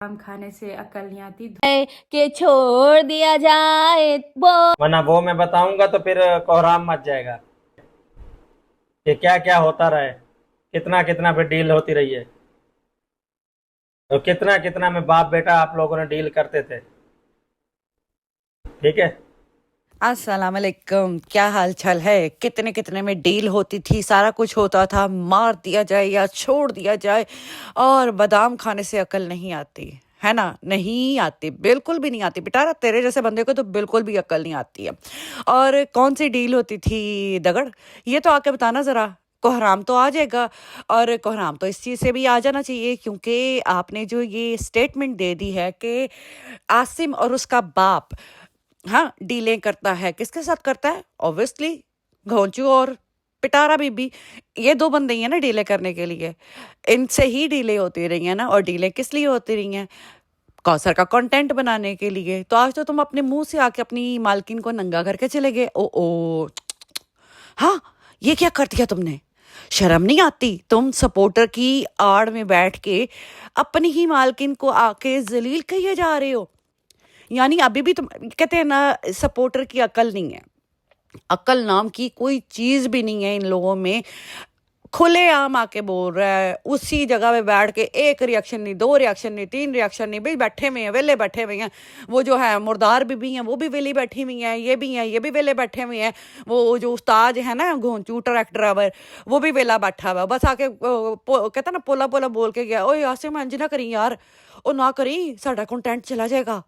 आम खाने से अकल नहीं आती। के छोड़ दिया जाए वो। वरना वो मैं बताऊंगा तो फिर कोहराम मच जाएगा कि क्या क्या होता रहे, कितना कितना फिर डील होती रही है, तो कितना कितना में बाप बेटा आप लोगों ने डील करते थे। ठीक है। अस्सलाम वालेकुम, क्या हाल चाल है। कितने कितने में डील होती थी, सारा कुछ होता था, मार दिया जाए या छोड़ दिया जाए। और बादाम खाने से अकल नहीं आती है ना, नहीं आती, बिल्कुल भी नहीं आती बेटा। तेरे जैसे बंदे को तो बिल्कुल भी अकल नहीं आती है। और कौन सी डील होती थी दगड़, ये तो आके बताना जरा। कोहराम तो आ जाएगा, और कोहराम तो इस चीज़ से भी आ जाना चाहिए क्योंकि आपने जो ये स्टेटमेंट दे दी है कि आसिम और उसका बाप, हाँ, डीलें करता है। किसके साथ करता है? ऑब्वियसली घोंचू और पिटारा बीबी, ये दो बंदे ही हैं ना डीले करने के लिए। इनसे ही डीले होती रही हैं ना। और डीले किस लिए होती रही हैं? कौसर का कंटेंट बनाने के लिए। तो आज तो तुम अपने मुंह से आके अपनी मालकिन को नंगा करके चले गए। ओ हाँ, ये क्या कर दिया तुमने? शर्म नहीं आती? तुम सपोर्टर की आड़ में बैठ के अपनी ही मालकिन को आके जलील कहिए जा रहे हो। यानी अभी भी तुम कहते हैं ना, सपोर्टर की अकल नहीं है। अकल नाम की कोई चीज भी नहीं है इन लोगों में। खुलेआम आके बोल रहा है, उसी जगह पे बैठ के एक रिएक्शन नहीं, दो रिएक्शन नहीं, तीन रिएक्शन नहीं, भाई बैठे हुए हैं, वेले बैठे हुए हैं। वो जो है मुर्दार भी हैं, वो भी वेली बैठी हुई हैं, ये भी हैं, ये भी वेले बैठे हुए हैं। वो जो उस्ताद है ना घोंचू ट्रक ड्राइवर, वो भी वेला बैठा हुआ, बस आके कहता ना पोला पोला बोल के गया, ओए आसिम इंज ना करी यार, ओ ना करी, साडा कंटेंट चला जाएगा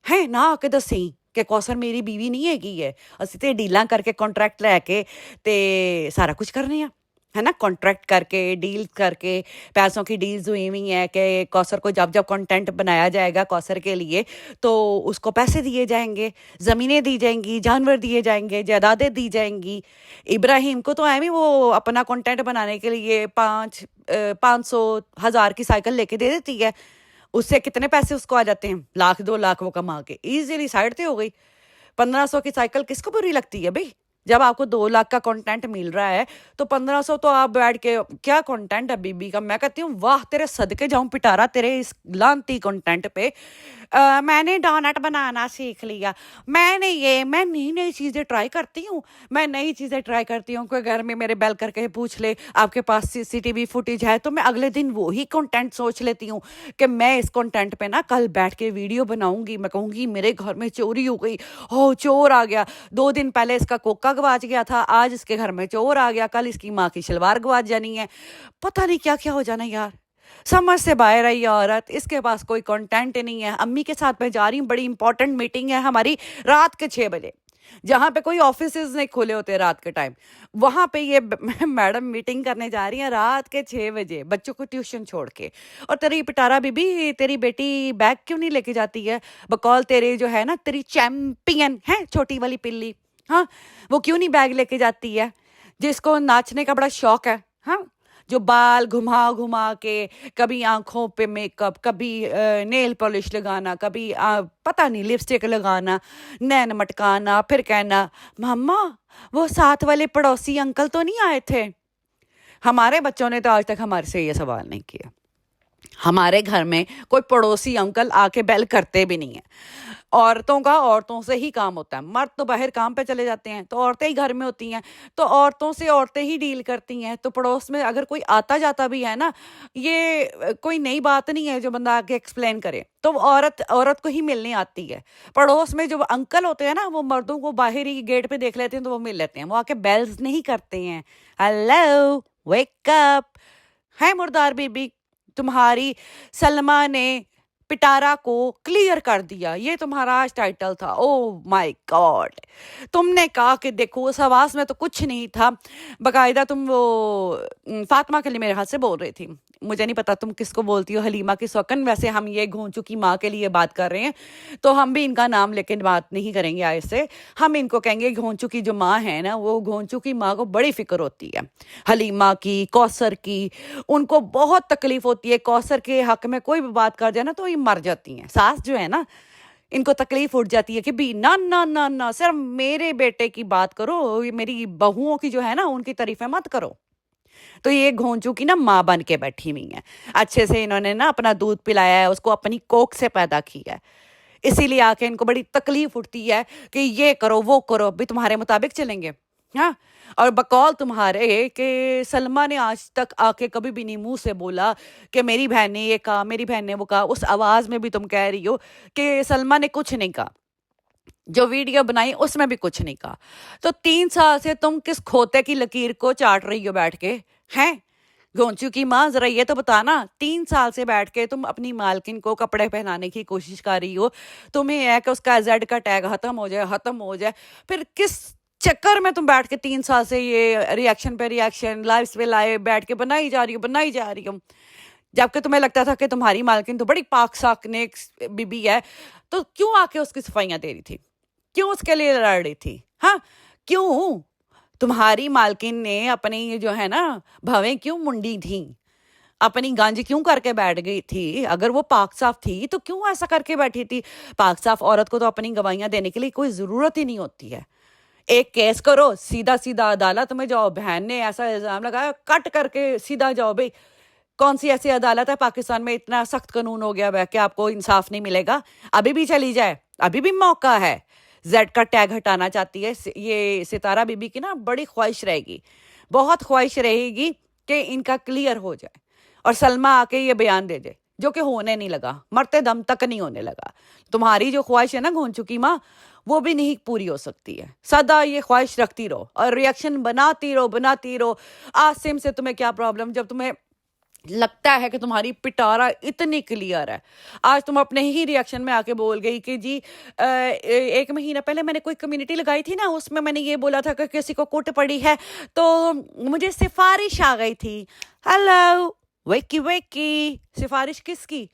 है ना। आके दसी कि कौसर मेरी बीवी नहीं हैगी है, ਅਸੀਂ ਤੇ ਡੀਲਾਂ ਕਰਕੇ कॉन्ट्रैक्ट लैके ते सारा कुछ करने हैं, है ना। कॉन्ट्रैक्ट करके, डील करके, पैसों की डील्स हुई हुई हैं कि कौसर को जब जब कंटेंट बनाया जाएगा कौसर के लिए तो उसको पैसे दिए जाएंगे, ज़मीनें दी जाएंगी, जानवर दिए जाएंगे, जायदादें दी जाएंगी। इब्राहिम को तो ऐਵੇਂ वो अपना कंटेंट बनाने के लिए 500,000 की साइकिल लेके दे देती है। उससे कितने पैसे उसको आ जाते हैं? 1,00,000 2,00,000 वो कमा के इजीली साइड पे हो गई। 1,500 की साइकिल किसको बुरी लगती है भाई? जब आपको 2,00,000 का कंटेंट मिल रहा है तो 1,500 तो आप बैठ के, क्या कंटेंट है बीबी का। मैं कहती हूँ वाह, तेरे सदके जाऊं पिटारा तेरे इस लानती कंटेंट पे। मैंने डोनट बनाना सीख लिया, मैं नई नई चीज़ें ट्राई करती हूँ। मैं नई चीज़ें ट्राई करती हूँ। कोई घर में मेरे बेल करके पूछ ले आपके पास सीसीटीवी फुटेज है, तो मैं अगले दिन वही कंटेंट सोच लेती हूँ कि मैं इस कंटेंट पे ना कल बैठ के वीडियो बनाऊंगी। मैं कहूँगी मेरे घर में चोरी हो गई, हो चोर आ गया। 2 दिन पहले इसका कोका गवाच गया था, आज इसके घर में चोर आ गया, कल इसकी माँ की शलवार गवाच जानी है। पता नहीं क्या क्या हो जाना यार। समझ से बाहर आई औरत, इसके पास कोई कंटेंट नहीं है। अम्मी के साथ मैं जा रही हूँ, बड़ी इंपॉर्टेंट मीटिंग है हमारी रात के 6 बजे, जहाँ पे कोई ऑफिस नहीं खुले होते रात के टाइम। वहां पे ये मैडम मीटिंग करने जा रही है रात के 6 बजे, बच्चों को ट्यूशन छोड़ के। और तेरी पिटारा बीबी, तेरी बेटी बैग क्यों नहीं लेके जाती है? बकौल तेरे जो है ना, तेरी चैंपियन है छोटी वाली पिल्ली, हाँ, वो क्यों नहीं बैग लेके जाती है? जिसको नाचने का बड़ा शौक है, हाँ, जो बाल घुमा घुमा के, कभी आंखों पे मेकअप, कभी नेल पॉलिश लगाना, कभी पता नहीं लिपस्टिक लगाना, नैन मटकाना, फिर कहना मम्मा वो साथ वाले पड़ोसी अंकल तो नहीं आए थे। हमारे बच्चों ने तो आज तक हमारे से ये सवाल नहीं किया। हमारे घर में कोई पड़ोसी अंकल आके बेल करते भी नहीं है। औरतों का औरतों से ही काम होता है। मर्द तो बाहर काम पे चले जाते हैं, तो औरतें ही घर में होती हैं, तो औरतों से औरतें ही डील करती हैं। तो पड़ोस में अगर कोई आता जाता भी है ना, ये कोई नई बात नहीं है जो बंदा आके एक्सप्लेन करे, तो औरत औरत को ही मिलने आती है। पड़ोस में जो अंकल होते हैं ना, वो मर्दों को बाहर ही गेट पे देख लेते हैं तो वो मिल लेते हैं, वो आके बेल्स नहीं करते हैं। Hello, wake up. है मुर्दार बीबी, तुम्हारी सलमा ने पिटारा को क्लियर कर दिया, ये तुम्हारा आज टाइटल था। ओ माय गॉड, तुमने कहा कि देखो उस आवाज में तो कुछ नहीं था, बकायदा तुम वो फातिमा के लिए मेरे हाथ से बोल रही थी। मुझे नहीं पता तुम किसको बोलती हो, हलीमा की सौकन। वैसे हम ये घोंचू की माँ के लिए बात कर रहे हैं, तो हम भी इनका नाम लेके बात नहीं करेंगे आए से। हम इनको कहेंगे घोंचू की जो माँ है ना, वो घोंचू की माँ को बड़ी फिक्र होती है हलीमा की, कौसर की। उनको बहुत तकलीफ होती है, कौसर के हक में कोई भी बात कर जाए ना तो ये मर जाती हैं। सास जो है ना, इनको तकलीफ उठ जाती है कि भी ना ना ना ना, सिर्फ मेरे बेटे की बात करो, मेरी बहुओं की जो है ना उनकी तारीफें मत करो। तो ये घोंचू की ना माँ बन के बैठी हुई है। अच्छे से इन्होंने ना अपना दूध पिलाया है, उसको अपनी कोख से पैदा किया है, इसीलिए आके इनको बड़ी तकलीफ उठती है कि ये करो वो करो, अभी तुम्हारे मुताबिक चलेंगे। हाँ, और बकौल तुम्हारे कि सलमा ने आज तक आके कभी भी नहीं मुंह से बोला कि मेरी बहन ने ये कहा, मेरी बहन ने वो कहा। उस आवाज में भी तुम कह रही हो कि सलमा ने कुछ नहीं कहा, जो वीडियो बनाई उसमें भी कुछ नहीं कहा। तो 3 साल से तुम किस खोते की लकीर को चाट रही हो बैठ के? हैं घोंचू की माँ, जरा ये तो बताना, 3 साल से बैठ के तुम अपनी मालकिन को कपड़े पहनाने की कोशिश कर रही हो, तुम्हें है कि उसका जेड का टैग खत्म हो जाए, फिर किस चक्कर में तुम बैठ के 3 साल से ये रिएक्शन पे रिएक्शन, लाइव पे लाइव बैठ के बनाई जा रही हो, जबकि तुम्हें लगता था कि तुम्हारी मालकिन तो बड़ी पाक साक नेक बीबी है, तो क्यों आके उसकी सफाइयां दे रही थी? क्यों उसके लिए लड़ रही थी? हाँ, क्यों तुम्हारी मालकिन ने अपनी जो है ना भवें क्यों मुंडी थी, अपनी गांज क्यों करके बैठ गई थी? अगर वो पाक साफ थी तो क्यों ऐसा करके बैठी थी? पाक साफ औरत को तो अपनी गवाहियां देने के लिए कोई जरूरत ही नहीं होती है। एक केस करो, सीधा सीधा अदालत में जाओ, बहन ने ऐसा इल्जाम लगाया, कट करके सीधा जाओ। भाई कौन सी ऐसी अदालत है पाकिस्तान में, इतना सख्त कानून हो गया है कि आपको इंसाफ नहीं मिलेगा? अभी भी चली जाए, अभी भी मौका है। जेड का टैग हटाना चाहती है ये सितारा बीबी की ना, बड़ी ख्वाहिश रहेगी, बहुत ख्वाहिश रहेगी कि इनका क्लियर हो जाए और सलमा आके ये बयान दे दे, जो कि होने नहीं लगा, मरते दम तक नहीं होने लगा। तुम्हारी जो ख्वाहिश है ना घोंचू की माँ, वो भी नहीं पूरी हो सकती है। सदा ये ख्वाहिश रखती रहो और रिएक्शन बनाती रहो। आसिम से तुम्हें क्या प्रॉब्लम, जब तुम्हें लगता है कि तुम्हारी पिटारा इतनी क्लियर है? आज तुम अपने ही रिएक्शन में आके बोल गई कि जी 1 महीना पहले मैंने कोई कम्युनिटी लगाई थी ना, उसमें मैंने ये बोला था कि किसी को कुट पड़ी है तो मुझे सिफारिश आ गई थी। हेलो वेकी, सिफारिश किसकी?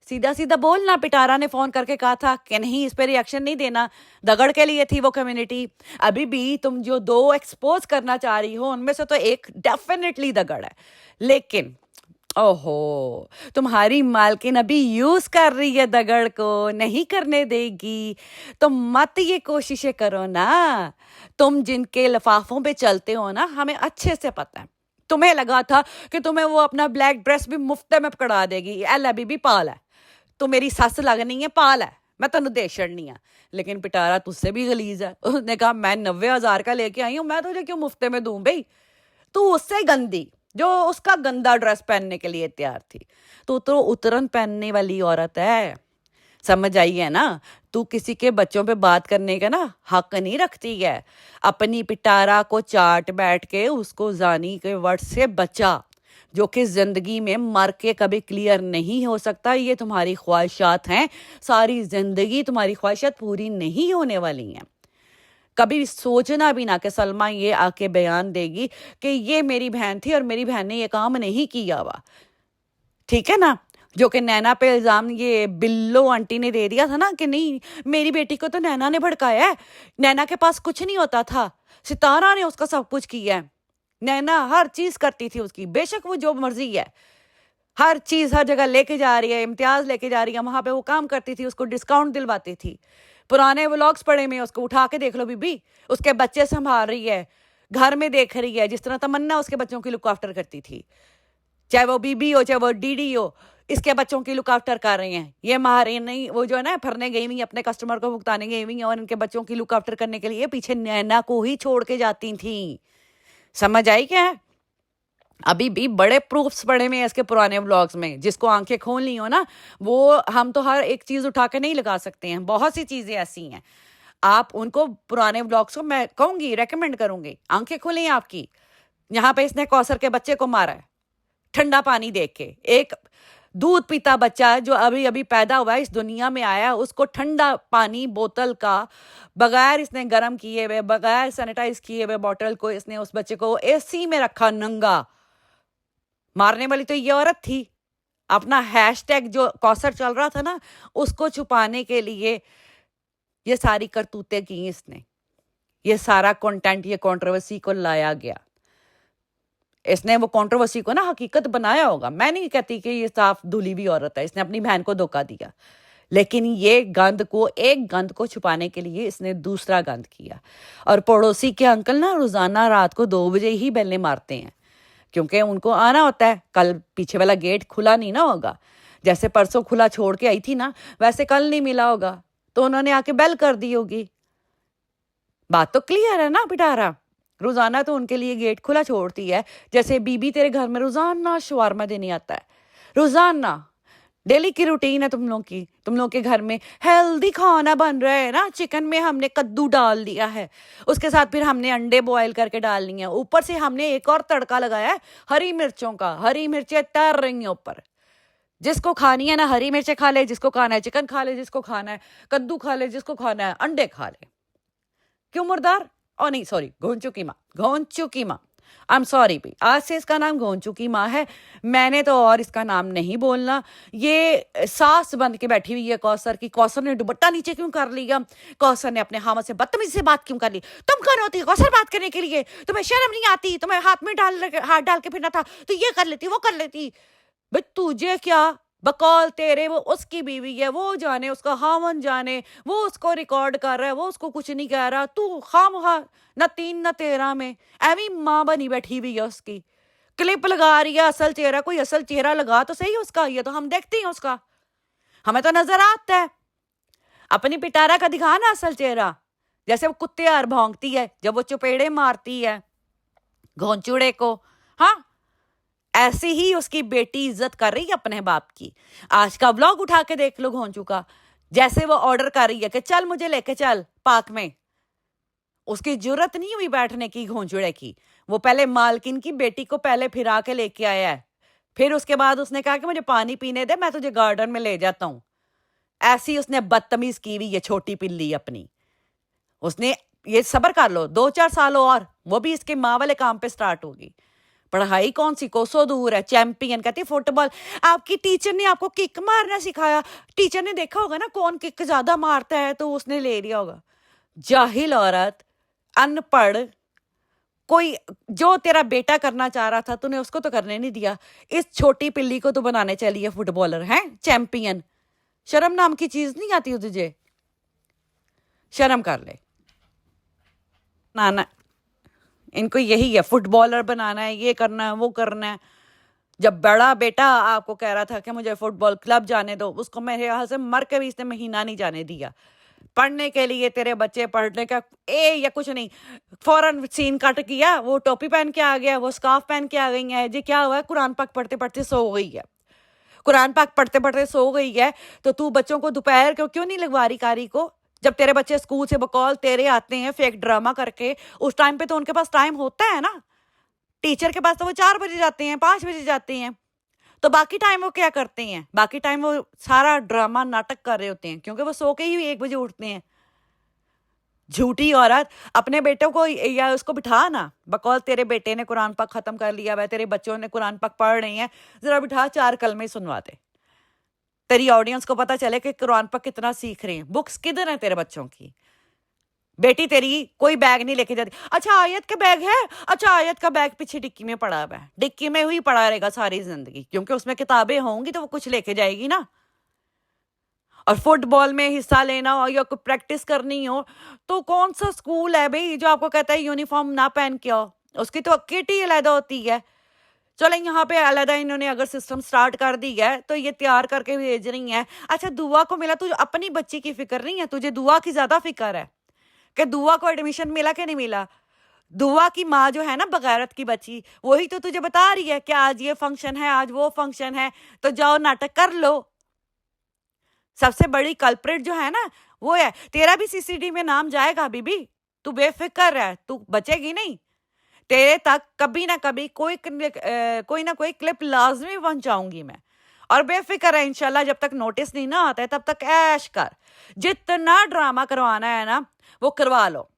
सीधा सीधा बोलना। पिटारा ने फोन करके कहा था कि नहीं, इस पे रिएक्शन नहीं देना, दगड़ के लिए थी वो कम्युनिटी। अभी भी तुम जो 2 एक्सपोज करना चाह रही हो उनमें से तो एक डेफिनेटली दगड़ है, लेकिन ओहो, तुम्हारी मालकिन अभी यूज कर रही है दगड़ को, नहीं करने देगी। तो मत ये कोशिशें करो ना। तुम जिनके लफाफों पे चलते हो ना, हमें अच्छे से पता है। तुम्हें लगा था कि तुम्हें वो अपना ब्लैक ड्रेस भी मुफ्त में पकड़ा देगी। अभी भी पाल है, तू मेरी सस लगनी है, पाल है, मैं तेन दे छड़नी है। लेकिन पिटारा तुझसे भी गलीज है। उसने कहा मैं 90,000 का लेके आई हूँ, मैं तुझे क्यों मुफ्ते में दूं? भाई तू उससे गंदी जो उसका गंदा ड्रेस पहनने के लिए तैयार थी। तू तो उतरन पहनने वाली औरत है, समझ आई है ना? तू किसी के बच्चों पे बात करने का ना हक नहीं रखती है। अपनी पिटारा को चाट बैठ के उसको जानी के वर्ड से बचा, जो कि जिंदगी में मर के कभी क्लियर नहीं हो सकता। ये तुम्हारी ख्वाहिशात हैं, सारी जिंदगी तुम्हारी ख्वाहिशात पूरी नहीं होने वाली हैं। कभी सोचना भी ना कि सलमा ये आके बयान देगी कि ये मेरी बहन थी और मेरी बहन ने ये काम नहीं किया हुआ, ठीक है ना? जो कि नैना पे इल्जाम ये बिल्लो आंटी ने दे दिया था ना कि नहीं मेरी बेटी को तो नैना ने भड़काया है, नैना के पास कुछ नहीं होता था, सितारा ने उसका सब कुछ किया है। नैना हर चीज करती थी उसकी, बेशक वो जो मर्जी है, हर चीज हर जगह लेके जा रही है, इम्तियाज लेके जा रही है, वहां पे वो काम करती थी, उसको डिस्काउंट दिलवाती थी। पुराने व्लॉग्स पड़े में, उसको उठा के देख लो बीबी, उसके बच्चे संभाल रही है, घर में देख रही है, जिस तरह तमन्ना उसके बच्चों की लुक आफ्टर करती थी। चाहे वो बीबी हो चाहे वो डीडी हो, इसके बच्चों की लुक आफ्टर कर रही हैं। ये मारे नहीं, वो जो है ना फरने गई हुई, अपने कस्टमर को भुगताने गई हुई और इनके बच्चों की लुक आफ्टर करने के लिए पीछे नैना को ही छोड़ के जाती थी। समझ आई क्या? अभी भी बड़े प्रूफ्स पड़े में इसके पुराने व्लॉग्स में, जिसको आंखें खोलनी हो ना, वो हम तो हर एक चीज उठा के नहीं लगा सकते हैं, बहुत सी चीजें ऐसी हैं। आप उनको पुराने व्लॉग्स को मैं कहूंगी, रेकमेंड करूंगी, आंखें खुली आपकी। यहाँ पे इसने कौसर के बच्चे को मारा है ठंडा पानी देख के। एक दूध पीता बच्चा जो अभी अभी पैदा हुआ है, इस दुनिया में आया, उसको ठंडा पानी बोतल का बगैर इसने गर्म किए हुए, बगैर सैनिटाइज किए हुए बॉटल को इसने उस बच्चे को एसी में रखा नंगा। मारने वाली तो ये औरत थी। अपना हैशटैग जो कौसर चल रहा था ना, उसको छुपाने के लिए ये सारी करतूतें की इसने, ये सारा कंटेंट, ये कंट्रोवर्सी को लाया गया। इसने वो कंट्रोवर्सी को ना हकीकत बनाया होगा। मैं नहीं कहती कि ये साफ धुली हुई औरत है, इसने अपनी बहन को धोखा दिया, लेकिन ये गंद को, एक गंद को छुपाने के लिए इसने दूसरा गंद किया। और पड़ोसी के अंकल ना रोजाना रात को 2 बजे ही बेलें मारते हैं क्योंकि उनको आना होता है। कल पीछे वाला गेट खुला नहीं ना होगा, जैसे परसों खुला छोड़ के आई थी ना, वैसे कल नहीं मिला होगा, तो उन्होंने आके बेल कर दी होगी। बात तो क्लियर है ना पिटारा। रोजाना तो उनके लिए गेट खुला छोड़ती है, जैसे बीबी तेरे घर में रोजाना शवारमा देने आता है, रोजाना डेली की रूटीन है तुम लोग के घर में हेल्दी खाना बन रहा है ना। चिकन में हमने कद्दू डाल दिया है, उसके साथ फिर हमने अंडे बॉयल करके डाल लिए, ऊपर से हमने एक और तड़का लगाया है हरी मिर्चों का। हरी मिर्चें तैर रही हैं ऊपर। जिसको खानी है ना हरी मिर्चें खा ले, जिसको खाना है चिकन खा ले, जिसको खाना है कद्दू खा ले, जिसको खाना है अंडे खा ले। क्यों मुर्दार? ओ नहीं सॉरी, घोंचू की माँ। आई एम सॉरी भी, आज से इसका नाम घोंचू की माँ है। मैंने तो और इसका नाम नहीं बोलना। ये सास बन के बैठी हुई है कौसर की। कौसर ने दुपट्टा नीचे क्यों कर लिया? कौसर ने अपने हामद से बदतमीजी से बात क्यों कर ली? तुम कौन होती है कौसर बात करने के लिए? तुम्हें शर्म नहीं आती? तुम्हें हाथ में हाथ डाल के फिरना था तो ये कर लेती, वो कर लेती। भाई तुझे क्या बकौल तेरे, वो उसकी बीवी है, वो जाने उसका हामन जाने, वो उसको रिकॉर्ड कर रहा है, वो उसको कुछ नहीं कह रहा। तू खामखा न 3 न 13 में एवी माँ बनी बैठी हुई है उसकी। क्लिप लगा रही है असल चेहरा, कोई असल चेहरा लगा तो सही उसका, ये तो हम देखते हैं उसका, हमें तो नजर आता है। अपनी पिटारा का दिखा ना असल चेहरा, जैसे वो कुत्ते यार भौंकती है जब वो चुपेड़े मारती है घोंचुड़े को। हाँ, ऐसी ही उसकी बेटी इज्जत कर रही है अपने बाप की। आज का व्लॉग उठा के देख लो घोंचू का, जैसे वो ऑर्डर कर रही है कि चल मुझे लेके चल पार्क में। उसकी जरूरत नहीं हुई बैठने की घोंचुड़े की। वो पहले मालकिन की बेटी को पहले फिरा के लेके आया है, फिर उसके बाद उसने कहा कि मुझे पानी पीने दे, मैं तुझे गार्डन में ले जाता हूं। ऐसी उसने बदतमीज की हुई है छोटी पिल्ली अपनी। उसने ये सब्र कर लो 2-4 साल और, वो भी इसके माँ वाले काम पे स्टार्ट होगी। पढ़ाई कौन सी कोसों दूर है। चैंपियन कहती फुटबॉल। आपकी टीचर ने आपको किक मारना सिखाया? टीचर ने देखा होगा ना कौन किक ज्यादा मारता है तो उसने ले लिया होगा। जाहिल औरत, अनपढ़। कोई जो तेरा बेटा करना चाह रहा था तूने उसको तो करने नहीं दिया, इस छोटी पिल्ली को तो बनाने चली है फुटबॉलर है, चैंपियन। शर्म नाम की चीज नहीं आती तुझे? शर्म कर ले ना। इनको यही है, फुटबॉलर बनाना है, ये करना है, वो करना है। जब बड़ा बेटा आपको कह रहा था कि मुझे फुटबॉल क्लब जाने दो, उसको मेरे यहाँ से मर के भी इसने महीना नहीं जाने दिया। पढ़ने के लिए तेरे बच्चे पढ़ने का या कुछ नहीं, फौरन सीन कट किया, वो टोपी पहन के आ गया, वो स्कार्फ पहन के आ गई है जी। क्या हुआ? कुरान पाक पढ़ते पढ़ते सो गई है। कुरान पाक पढ़ते पढ़ते सो गई है तो तू बच्चों को दोपहर को क्यों नहीं लगवा रही कारी को? जब तेरे बच्चे स्कूल से बकौल तेरे आते हैं फेक ड्रामा करके, उस टाइम पे तो उनके पास टाइम होता है ना। टीचर के पास तो वो 4 बजे जाते हैं, 5 बजे जाते हैं, तो बाकी टाइम वो क्या करते हैं? बाकी टाइम वो सारा ड्रामा नाटक कर रहे होते हैं, क्योंकि वो सो के ही 1 बजे उठते हैं। झूठी औरत, अपने बेटों को या उसको बिठा ना, बकौल तेरे बेटे ने कुरान पाक खत्म कर लिया है, तेरे बच्चों ने कुरान पाक पढ़ रहे हैं, जरा बिठा 4 कलमे सुनवा दे, तेरी ऑडियंस को पता चले कि कुरान पाक कितना सीख रहे हैं। बुक्स किधर है तेरे बच्चों की? बेटी तेरी कोई बैग नहीं लेके जाती। अच्छा आयत का बैग है, अच्छा आयत का बैग पीछे डिक्की में पड़ा हुआ है, डिक्की में हुई पड़ा रहेगा सारी जिंदगी, क्योंकि उसमें किताबें होंगी तो वो कुछ लेके जाएगी ना। और फुटबॉल में हिस्सा लेना हो या कोई प्रैक्टिस करनी हो तो कौन सा स्कूल है भाई जो आपको कहता है यूनिफॉर्म ना पहन के आओ? उसकी तो किट ही अलग होती है। चलो यहाँ पे अलग इन्होंने अगर सिस्टम स्टार्ट कर दी है तो ये तैयार करके भेज रही है। अच्छा दुआ को मिला, तुझे अपनी बच्ची की फिक्र नहीं है, तुझे दुआ की ज्यादा फिक्र है कि दुआ को एडमिशन मिला कि नहीं मिला। दुआ की माँ जो है ना बगैरत की बच्ची, वही तो तुझे बता रही है कि आज ये फंक्शन है, आज वो फंक्शन है, तो जाओ नाटक कर लो। सबसे बड़ी कल्प्रिट जो है ना वो है, तेरा भी सीसीडी में नाम जाएगा बीबी, तू बेफिक्र है, तू बचेगी नहीं। तेरे तक कभी ना कभी कोई ना कोई क्लिप लाजमी पहुंचाऊंगी मैं, और बेफिक्र है इंशाल्लाह जब तक नोटिस नहीं ना आता है तब तक ऐश कर। जितना ड्रामा करवाना है ना वो करवा लो।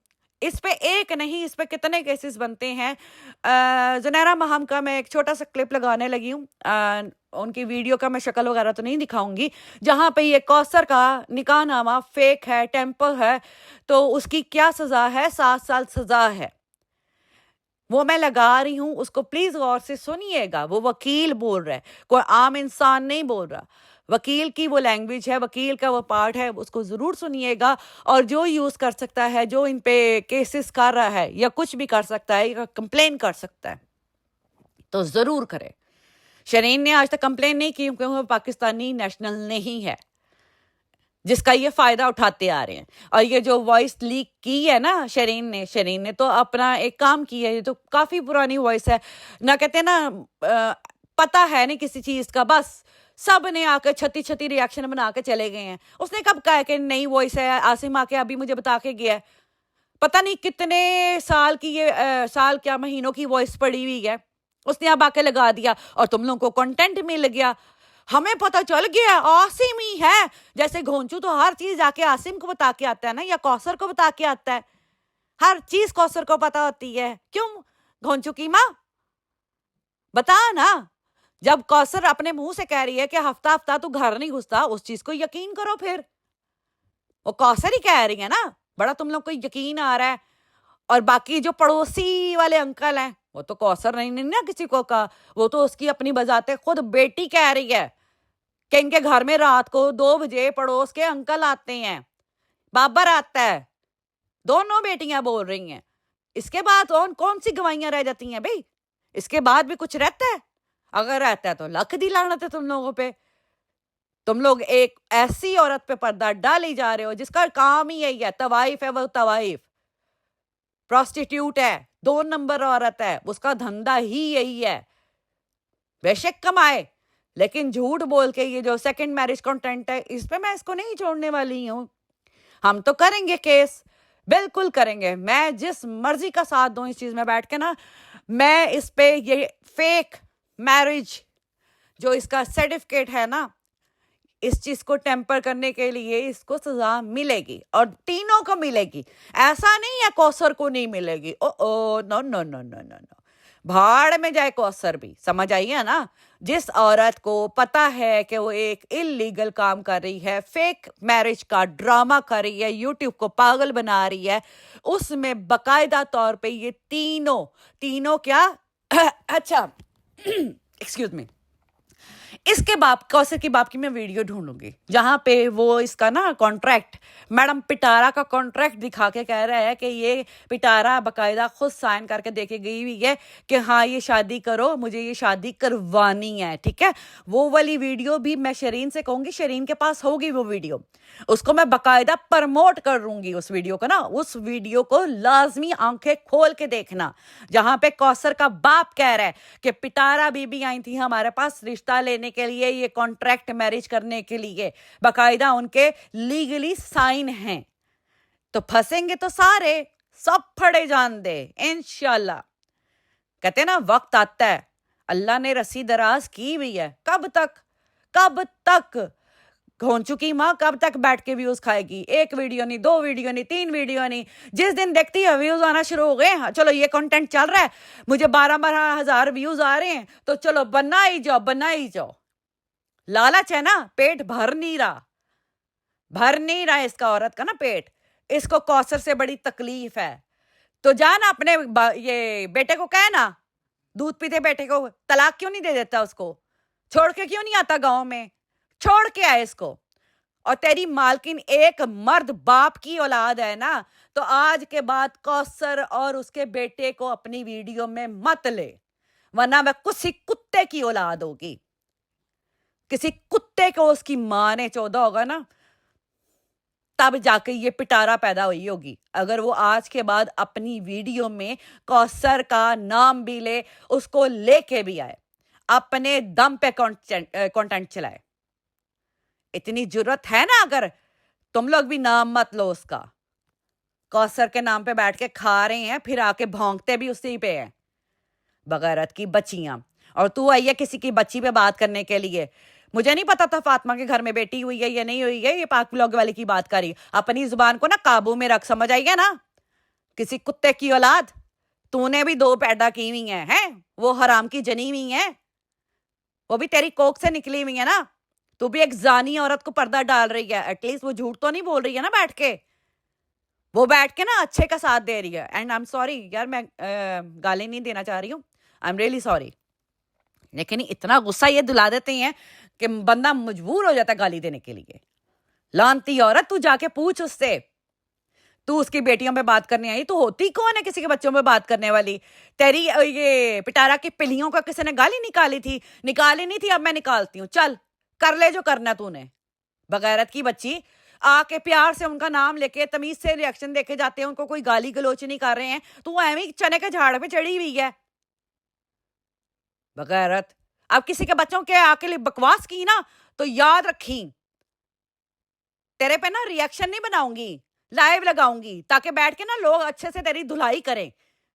इस पे एक नहीं, इस पे कितने केसेस बनते हैं। ज़ुनैरा महम का मैं एक छोटा सा क्लिप लगाने लगी हूँ, उनकी वीडियो का मैं शक्ल वगैरह तो नहीं दिखाऊंगी, जहाँ पे ये कौसर का निकाहनामा फेक है, टेम्पर है, तो उसकी क्या सजा है? 7 साल सजा है। वो मैं लगा रही हूँ, उसको प्लीज गौर से सुनिएगा। वो वकील बोल रहा है, कोई आम इंसान नहीं बोल रहा। वकील की वो लैंग्वेज है, वकील का वो पार्ट है, उसको जरूर सुनिएगा। और जो यूज कर सकता है, जो इन पे केसेस कर रहा है या कुछ भी कर सकता है या कंप्लेन कर सकता है, तो जरूर करे। शरीन ने आज तक कंप्लेन नहीं की क्योंकि वो पाकिस्तानी नेशनल नहीं है, जिसका ये फायदा उठाते आ रहे हैं। और ये जो वॉइस लीक की है ना शरीन ने तो अपना एक काम किया है। ये तो काफी पुरानी वॉइस है ना, कहते ना पता है नहीं किसी चीज का, बस सब ने आकर छती छती रिएक्शन बना के चले गए हैं। उसने कब कहा कि नई वॉइस है? आसिम आके अभी मुझे बता के गया है। पता नहीं कितने साल की ये साल क्या महीनों की वॉइस पड़ी हुई है, उसने अब आके लगा दिया और तुम लोगों को कंटेंट मिल गया। हमें पता चल गया आसिम ही है। जैसे घोंचू तो हर चीज जाके आसिम को बता के आता है ना, या कौसर को बता के आता है। हर चीज कौसर को पता होती है। क्यों घोंचू की माँ बता ना, जब कौसर अपने मुंह से कह रही है कि हफ्ता हफ्ता तू घर नहीं घुसता, उस चीज को यकीन करो। फिर वो कौसर ही कह रही है ना, बड़ा तुम लोग को यकीन आ रहा है। और बाकी जो पड़ोसी वाले अंकल हैं वो तो कौसर नहीं ना किसी को का, वो तो उसकी अपनी बजाते खुद बेटी कह रही है कि इनके घर में रात को 2 बजे पड़ोस के अंकल आते हैं, बाबर आता है। दोनों बेटियां बोल रही हैं। इसके बाद कौन सी गवाहियां रह जाती हैं भाई? इसके बाद भी कुछ रहता है? अगर रहता है तो लख दी लानत है तुम लोगों पे। तुम लोग एक ऐसी औरत पे पर्दा डाली जा रहे हो जिसका काम ही यही है, तवाइफ है। वो तवाइफ प्रोस्टिट्यूट है, 2 नंबर औरत है, उसका धंधा ही यही है। बेशक कमाए, लेकिन झूठ बोल के ये जो सेकंड मैरिज कंटेंट है, इस पे मैं इसको नहीं छोड़ने वाली हूँ। हम तो करेंगे केस, बिल्कुल करेंगे। मैं जिस मर्जी का साथ दूं इस चीज में बैठ के ना, मैं इस पे ये फेक मैरिज जो इसका सर्टिफिकेट है ना, इस चीज को टेम्पर करने के लिए इसको सजा मिलेगी और तीनों को मिलेगी। ऐसा नहीं है कौसर को नहीं मिलेगी। Oh no no no no no no, भाड़ में जाए कौसर भी। समझ आई है ना? जिस औरत को पता है कि वो एक इलीगल काम कर रही है, फेक मैरिज का ड्रामा कर रही है, यूट्यूब को पागल बना रही है, उसमें बकायदा तौर पे ये तीनों क्या अच्छा एक्सक्यूज मी, इसके बाप कौसर के बाप की मैं वीडियो ढूंढूंगी जहां पे वो इसका ना कॉन्ट्रैक्ट, मैडम पिटारा का कॉन्ट्रैक्ट दिखा के कह रहा है कि ये पिटारा बकायदा खुद साइन करके देके गई हुई है कि हाँ ये शादी करो, मुझे ये शादी करवानी है। ठीक है, वो वाली वीडियो भी मैं शरीन से कहूंगी, शरीन के पास होगी वो वीडियो, उसको मैं बकायदा प्रमोट करूंगी उस वीडियो को ना। उस वीडियो को लाजमी आंखें खोल के देखना, जहां पे कौसर का बाप कह रहा है कि पिटारा बीबी आई थी हमारे पास रिश्ता लेने के लिए, ये कॉन्ट्रैक्ट मैरिज करने के लिए, बकायदा उनके लीगली साइन हैं। तो फंसेंगे तो सारे, सब फड़े जान दे इंशाल्लाह। कहते ना वक्त आता है, अल्लाह ने रस्सी दराज की हुई है। कब तक घोंचू की माँ कब तक बैठ के व्यूज खाएगी? 1 वीडियो नहीं, 2 वीडियो नहीं, 3 वीडियो नहीं, जिस दिन देखती है व्यूज आना शुरू हो गए, चलो ये कंटेंट चल रहा है, मुझे 12 हजार व्यूज आ रहे हैं, तो चलो बना ही जाओ। लालच है ना, पेट भर नहीं रहा इसका औरत का ना पेट। इसको कौसर से बड़ी तकलीफ है, तो जाना अपने ये बेटे को कहना, दूध पीते बेटे को तलाक क्यों नहीं दे देता? उसको छोड़ के क्यों नहीं आता गांव में? छोड़ के आए इसको। और तेरी मालकिन एक मर्द बाप की औलाद है ना, तो आज के बाद कौसर और उसके बेटे को अपनी वीडियो में मत ले, वरना वह किसी कुत्ते की औलाद होगी। किसी कुत्ते को उसकी मां ने चौदा होगा ना, तब जाके ये पिटारा पैदा हुई होगी। अगर वो आज के बाद अपनी वीडियो में कौसर का नाम भी ले, उसको लेके भी आए, अपने दम पे कंटेंट चलाए। इतनी जुर्रत है ना, अगर तुम लोग भी नाम मत लो उसका। कौसर के नाम पे बैठ के खा रहे हैं, फिर आके भौंकते भी उसी पे हैं, बगैरत की बच्चियां। और तू आई है किसी की बच्ची पे बात करने के लिए। मुझे नहीं पता था फातिमा के घर में बेटी हुई है या नहीं हुई है, ये पाक ब्लॉग वाले की बात करी। अपनी जुबान को ना काबू में रख, समझ आई है ना? किसी कुत्ते की औलाद, तूने भी 2 पैदा की हुई हैं, वो हराम की जनी हुई है, वो भी तेरी कोख से निकली हुई है ना। तू भी एक जानी औरत को पर्दा डाल रही है, एटलीस्ट वो झूठ तो नहीं बोल रही है ना बैठ के। वो बैठ के ना अच्छे का साथ दे रही है। एंड आई एम सॉरी यार, मैं गाली नहीं देना चाह रही हूँ, आई एम रियली सॉरी, लेकिन इतना गुस्सा ये दिला देते हैं कि बंदा मजबूर हो जाता है गाली देने के लिए। लानती औरत, तू जाके पूछ उससे तू उसकी बेटियों पे बात करने आई, तू होती कौन है किसी के बच्चों पे बात करने वाली? तेरी ये पिटारा की पिल्लियों का किसी ने गाली निकाली थी? निकाली नहीं थी, अब मैं निकालती हूँ। चल कर ले जो करना तूने। बगैरत की बच्ची, आके प्यार से उनका नाम लेके तमीज से रिएक्शन देखे जाते हैं, उनको कोई गाली गलोच नहीं कर रहे हैं, तू एवं चने के झाड़ पे चढ़ी हुई है। बगैरत। अब किसी के बच्चों के आके लिए बकवास की ना तो याद रखी, तेरे पे ना रिएक्शन नहीं बनाऊंगी, लाइव लगाऊंगी ताकि बैठ के ना लोग अच्छे से तेरी धुलाई करें।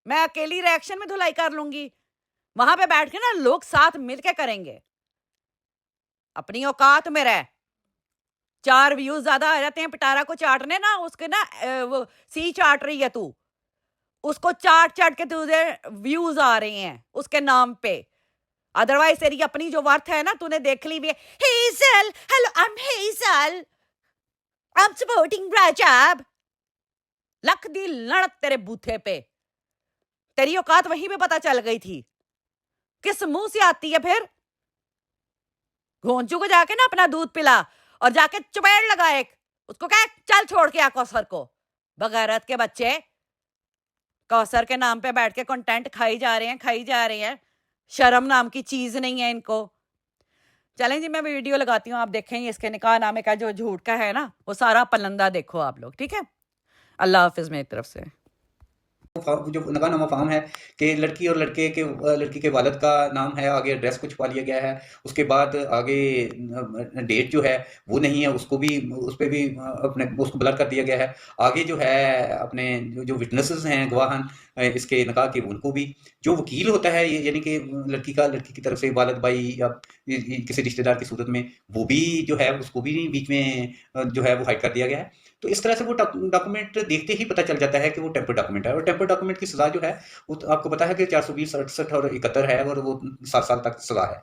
मैं अकेली रिएक्शन में धुलाई कर लूंगी, वहां पे बैठ के ना लोग साथ मिलके करेंगे। अपनी औकात में रह। 4 व्यूज ज्यादा आ जाते हैं पिटारा को चाटने ना, उसके ना वो सी चाट रही है तू, उसको चाट चाट के तुझे व्यूज आ रहे हैं उसके नाम पे। अदरवाइज तेरी अपनी जो वर्थ है ना तूने देख ली भी है। Hazel, hello I am Hazel, I am supporting Rajab. लक दी लड़त तेरे बूथे पे, तेरी औकात वहीं पे पता चल गई थी। किस मुंह से आती है फिर? घोंचू को जाके ना अपना दूध पिला और जाके चुपेड़ लगा एक, उसको कह चल छोड़ के आ कौसर को। बगैरत के बच्चे कौसर के नाम पे बैठ के कंटेंट खाई जा रहे हैं, खाई जा रहे हैं। शर्म नाम की चीज नहीं है इनको। चलें जी, मैं वीडियो लगाती हूँ, आप देखें इसके निकाह नामे का जो झूठ का है ना वो सारा पलंदा देखो आप लोग, ठीक है। अल्लाह हाफिज मेरी तरफ से। जो निकाहनामा फार्म है कि लड़की और लड़की के वालिद का नाम है, आगे एड्रेस को छुपा लिया गया है, उसके बाद आगे डेट जो है वो नहीं है, उसको भी उस पर भी अपने उसको ब्लर कर दिया गया है। आगे जो है अपने जो विटनेसेस हैं, गवाहन इसके निकाह के, उनको भी जो वकील होता है यानी कि लड़की की तरफ से वालिद भाई या किसी रिश्तेदार की सूरत में, वो भी जो है उसको भी बीच में जो है वो हाइड कर दिया गया है। तो इस तरह से वो डॉक्यूमेंट देखते ही पता चल जाता है कि वो टेम्पर डॉक्यूमेंट है। और टेम्पर डॉक्यूमेंट की सजा जो है वो तो आपको पता है कि 420, 68 और 71 है, और वो 7 साल तक सजा है।